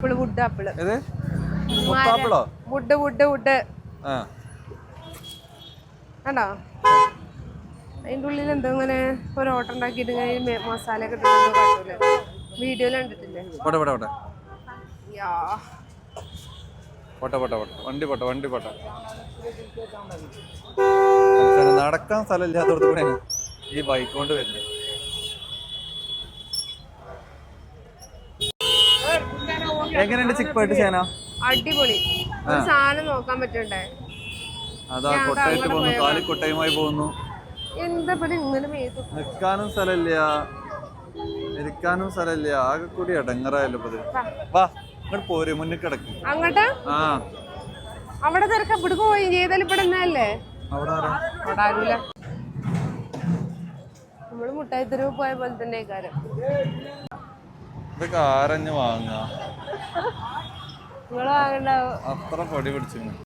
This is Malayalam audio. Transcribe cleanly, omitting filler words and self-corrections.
ആപ്പിള് വുഡ് ആപ്പിള് വുഡ് കണ്ടോ അതിന്റെ ഉള്ളിൽ എന്തോ ഇങ്ങനെ ഒരു ഓട്ടം ഉണ്ടാക്കിയിട്ട് ഇങ്ങനെ മസാല ഒക്കെ ഇട്ടിട്ട് വീഡിയോയിൽ കണ്ടിട്ടില്ലേ? വണ്ടി നടക്കാൻ സ്ഥലമില്ലാത്തടത്ത് കൂടെ ഈ ബൈക്ക് കൊണ്ട് വരുന്നത്. എങ്ങനെയുണ്ട് ചിക്ക്പേട്ട് ചേന? അടിപൊളി. ഒരു സാധനം നോക്കാൻ പറ്റണ്ടേ? അതാ കൊട്ടയിട്ട് പോകുന്നു, കാലി കൊട്ടയുമായി പോകുന്നു. എന്താ ഇങ്ങനെ നിൽക്കാനും സ്ഥലമില്ല, ഇരിക്കാനും സ്ഥലമില്ല, ആകെ കൂടി ഇടങ്ങറായല്ലോ. വാ ഇങ്ങോട്ട് പോര്, മുന്നിൽ കിടക്കും. അങ്ങോട്ട് അവിടെ തിരക്കാം. ഇവിടെ പോയി ചെയ്താലും ഇവിടെ എന്നല്ലേ അവിടെ ആരുമില്ല. നമ്മള് മുട്ടായി തെരുവ് പോയ പോലെ തന്നെ കാര്യം. ഇതൊക്കെ ആരഞ്ഞ് വാങ്ങ? നിങ്ങള് വാങ്ങണ്ടാവും. അത്ര പൊടി പിടിച്ചു.